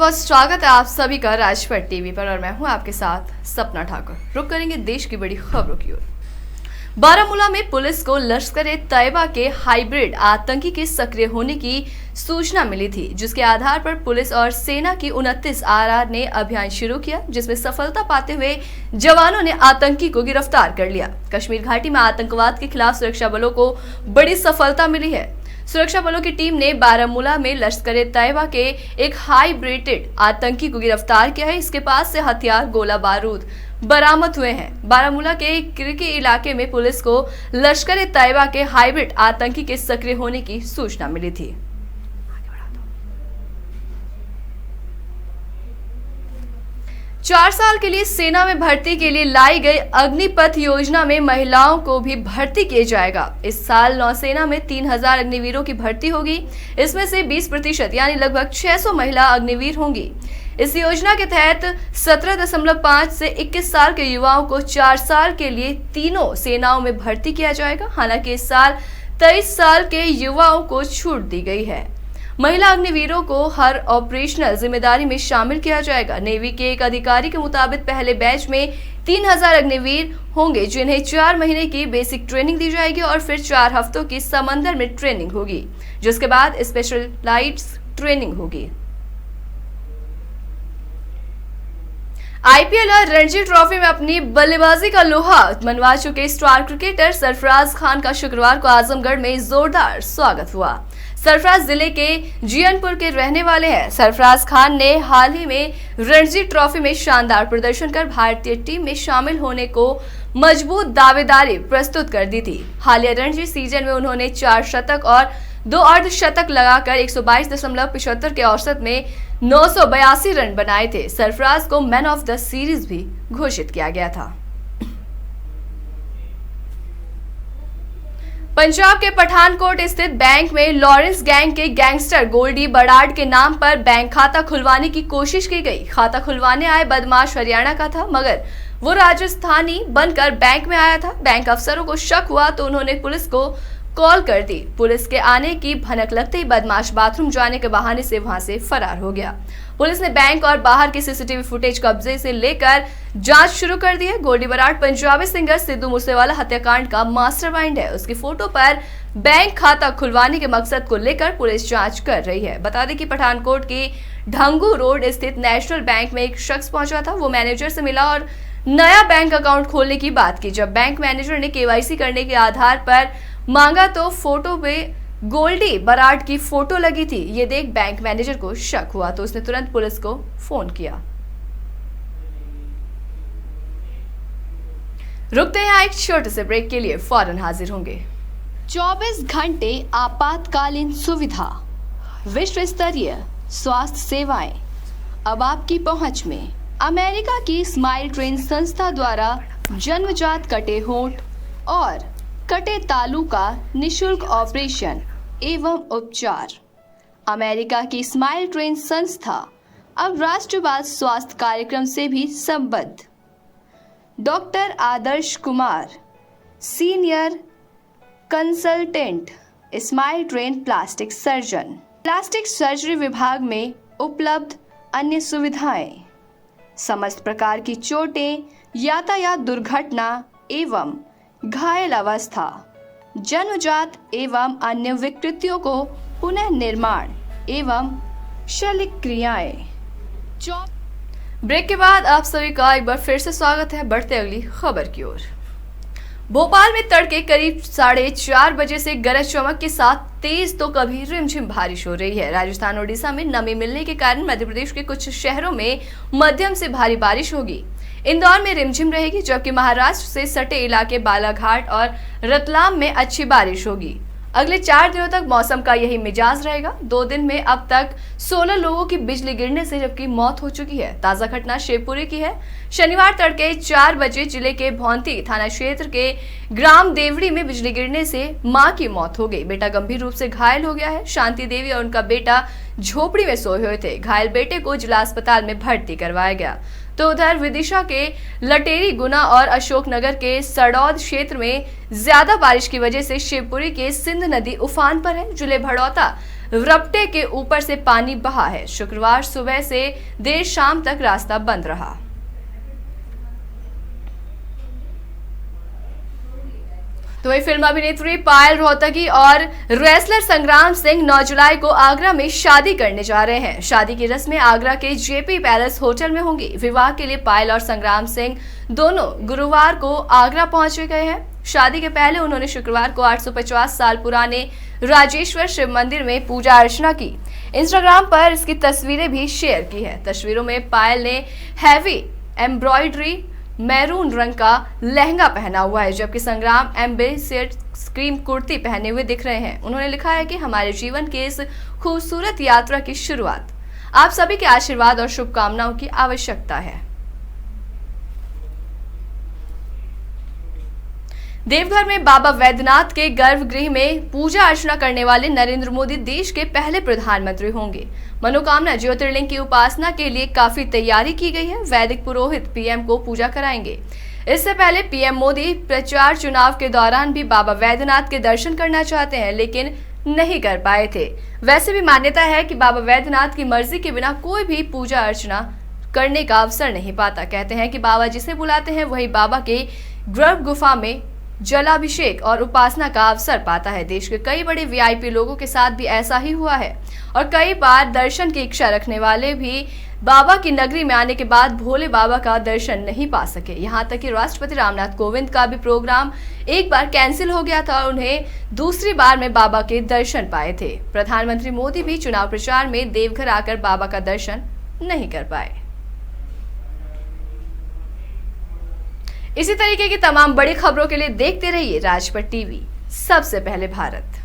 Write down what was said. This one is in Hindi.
बहुत स्वागत है आप सभी का राजपट टीवी पर और मैं हूं आपके साथ सपना ठाकुर। रुक करेंगे देश की बड़ी खबरों की ओर। बारामूला में पुलिस को लश्कर-ए-तैयबा के हाइब्रिड आतंकी के सक्रिय होने की सूचना मिली थी, जिसके आधार पर पुलिस और सेना की 29 आरआर ने अभियान शुरू किया, जिसमें सफलता पाते हुए जवानों ने आतंकी को गिरफ्तार कर लिया। कश्मीर घाटी में आतंकवाद के खिलाफ सुरक्षा बलों को बड़ी सफलता मिली है। सुरक्षा बलों की टीम ने बारामूला में लश्कर-ए-तैयबा के एक हाइब्रिडेड आतंकी को गिरफ्तार किया है। इसके पास से हथियार, गोला बारूद बरामद हुए हैं। बारामूला के किरकी इलाके में पुलिस को लश्कर-ए-तैयबा के हाइब्रिड आतंकी के सक्रिय होने की सूचना मिली थी। 4 साल के लिए सेना में भर्ती के लिए लाई गई अग्निपथ योजना में महिलाओं को भी भर्ती किया जाएगा। इस साल नौसेना में 3000 अग्निवीरों की भर्ती होगी। इसमें से 20% यानी लगभग 600 महिला अग्निवीर होंगी। इस योजना के तहत 17.5 से 21 साल के युवाओं को 4 साल के लिए तीनों सेनाओं में भर्ती किया जाएगा। हालांकि इस साल 23 साल के युवाओं को छूट दी गई है। महिला अग्निवीरों को हर ऑपरेशनल जिम्मेदारी में शामिल किया जाएगा। नेवी के एक अधिकारी के मुताबिक पहले बैच में 3000 अग्निवीर होंगे, जिन्हें 4 महीने की बेसिक ट्रेनिंग दी जाएगी और फिर 4 हफ्तों की समंदर में ट्रेनिंग होगी, जिसके बाद स्पेशलाइज्ड ट्रेनिंग होगी। आईपीएल और रणजी ट्रॉफी में अपनी बल्लेबाजी का लोहा मनवा चुके स्टार क्रिकेटर सरफराज खान का शुक्रवार को आजमगढ़ में जोरदार स्वागत हुआ। सरफराज जिले के जियनपुर के रहने वाले हैं। सरफराज खान ने हाल ही में रणजी ट्रॉफी में शानदार प्रदर्शन कर भारतीय टीम में शामिल होने को मजबूत दावेदारी प्रस्तुत कर दी थी। हालिया रणजी सीजन में उन्होंने 4 शतक और 2 अर्धशतक लगाकर 122.75 के औसत में 982 रन बनाए थे। सरफराज को मैन ऑफ द सीरीज भी घोषित किया गया था। पंजाब के पठानकोट स्थित बैंक में लॉरेंस गैंग के गैंगस्टर गोल्डी बराड़ के नाम पर बैंक खाता खुलवाने की कोशिश की गई। खाता खुलवाने आए बदमाश हरियाणा का था, मगर वो राजस्थानी बनकर बैंक में आया था। बैंक अफसरों को शक हुआ तो उन्होंने पुलिस को कॉल कर दी। पुलिस के आने की भनक लगते ही बदमाश बाथरूम जाने के बहाने से वहां से फरार हो गया। पुलिस ने बैंक और बाहर की सीसीटीवी फुटेज कब्जे से लेकर जांच शुरू कर दी है। गोल्डी बराड़ पंजाबी सिंगर सिद्धू मूसेवाला हत्याकांड का मास्टरमाइंड है। उसकी फोटो पर बैंक खाता खुलवाने के मकसद को लेकर पुलिस जांच कर रही है। बता दें कि पठानकोट की ढंगू रोड स्थित नेशनल बैंक में एक शख्स पहुंचा था। वो मैनेजर से मिला और नया बैंक अकाउंट खोलने की बात की। जब बैंक मैनेजर ने केवाईसी करने के आधार पर मांगा तो फोटो पे गोल्डी बराड़ की फोटो लगी थी। ये देख बैंक मैनेजर को शक हुआ तो उसने तुरंत पुलिस को फोन किया। रुकते हैं एक छोटे से ब्रेक के लिए, फौरन हाजिर होंगे। 24 घंटे आपातकालीन सुविधा, विश्व स्तरीय स्वास्थ्य सेवाएं अब आपकी पहुंच में। अमेरिका की स्माइल ट्रेन संस्था द्वारा जन्मजात कटे होंठ और कटे तालू का निशुल्क ऑपरेशन एवं उपचार। अमेरिका की स्माइल ट्रेन संस्था अब राष्ट्रवाद स्वास्थ्य कार्यक्रम से भी संबद्ध। Doctor Adarsh Kumar, senior consultant, smile train plastic surgeon. Plastic surgery विभाग में उपलब्ध अन्य सुविधाएं, समस्त प्रकार की चोटें, यातायात दुर्घटना एवं घायल अवस्था, जन्मजात एवं अन्य विकृतियों को पुनः निर्माण एवं शल्यक्रियाएं। ब्रेक के बाद आप सभी का एक बार फिर से स्वागत है। बढ़ते अगली खबर की ओर। भोपाल में तड़के करीब 4:30 बजे से गरज चमक के साथ तेज तो कभी रिमझिम बारिश हो रही है। राजस्थान ओडिशा में नमी मिलने के कारण मध्य प्रदेश के कुछ शहरों में मध्यम से भारी बारिश होगी। इंदौर में रिमझिम रहेगी, जबकि महाराष्ट्र से सटे इलाके बालाघाट और रतलाम में अच्छी बारिश होगी। अगले 4 दिनों तक मौसम का यही मिजाज रहेगा। 2 दिन में अब तक 16 लोगों की बिजली गिरने से जबकि मौत हो चुकी है। ताजा घटना शिवपुरी की है। शनिवार तड़के 4 बजे जिले के भौंती थाना क्षेत्र के ग्राम देवड़ी में बिजली गिरने से मां की मौत हो गई। बेटा गंभीर रूप से घायल हो गया है। शांति देवी और उनका बेटा झोपड़ी में सोए हुए थे। घायल बेटे को जिला अस्पताल में भर्ती करवाया गया। तो उधर विदिशा के लटेरी, गुना और अशोकनगर के सड़ौद क्षेत्र में ज्यादा बारिश की वजह से शिवपुरी के सिंध नदी उफान पर है। जिले भड़ौता रपटे के ऊपर से पानी बहा है। शुक्रवार सुबह से देर शाम तक रास्ता बंद रहा। तो वही फिल्म अभिनेत्री पायल रोहतगी और रेसलर संग्राम सिंह 9 जुलाई को आगरा में शादी करने जा रहे हैं। शादी की रस्में आगरा के जेपी पैलेस होटल में होंगी। विवाह के लिए पायल और संग्राम सिंह दोनों गुरुवार को आगरा पहुंचे गए हैं। शादी के पहले उन्होंने शुक्रवार को 850 साल पुराने राजेश्वर शिव मंदिर में पूजा अर्चना की। इंस्टाग्राम पर इसकी तस्वीरें भी शेयर की है। तस्वीरों में पायल ने हैवी एम्ब्रॉयडरी मैरून रंग का लहंगा पहना हुआ है, जबकि संग्राम एम्ब्रेसियड क्रीम कुर्ती पहने हुए दिख रहे हैं। उन्होंने लिखा है कि हमारे जीवन की इस खूबसूरत यात्रा की शुरुआत आप सभी के आशीर्वाद और शुभकामनाओं की आवश्यकता है। देवघर में बाबा वैद्यनाथ के गर्भगृह में पूजा अर्चना करने वाले नरेंद्र मोदी देश के पहले प्रधानमंत्री होंगे। मनोकामना ज्योतिर्लिंग की उपासना के लिए काफी तैयारी की गई है। वैदिक पुरोहित पीएम को पूजा कराएंगे। इससे पहले पीएम मोदी प्रचार चुनाव के दौरान भी बाबा वैद्यनाथ के दर्शन करना चाहते हैं, लेकिन नहीं कर पाए थे। वैसे भी मान्यता है कि बाबा वैद्यनाथ की मर्जी के बिना कोई भी पूजा अर्चना करने का अवसर नहीं पाता। कहते हैं कि बाबा जिसे बुलाते हैं वही बाबा के गर्भ गुफा में जलाभिषेक और उपासना का अवसर पाता है। देश के कई बड़े वीआईपी लोगों के साथ भी ऐसा ही हुआ है और कई बार दर्शन की इच्छा रखने वाले भी बाबा की नगरी में आने के बाद भोले बाबा का दर्शन नहीं पा सके। यहाँ तक कि राष्ट्रपति रामनाथ कोविंद का भी प्रोग्राम एक बार कैंसिल हो गया था और उन्हें दूसरी बार में बाबा के दर्शन पाए थे। प्रधानमंत्री मोदी भी चुनाव प्रचार में देवघर आकर बाबा का दर्शन नहीं कर पाए। इसी तरीके की तमाम बड़ी खबरों के लिए देखते रहिए राजपट टीवी, सबसे पहले भारत।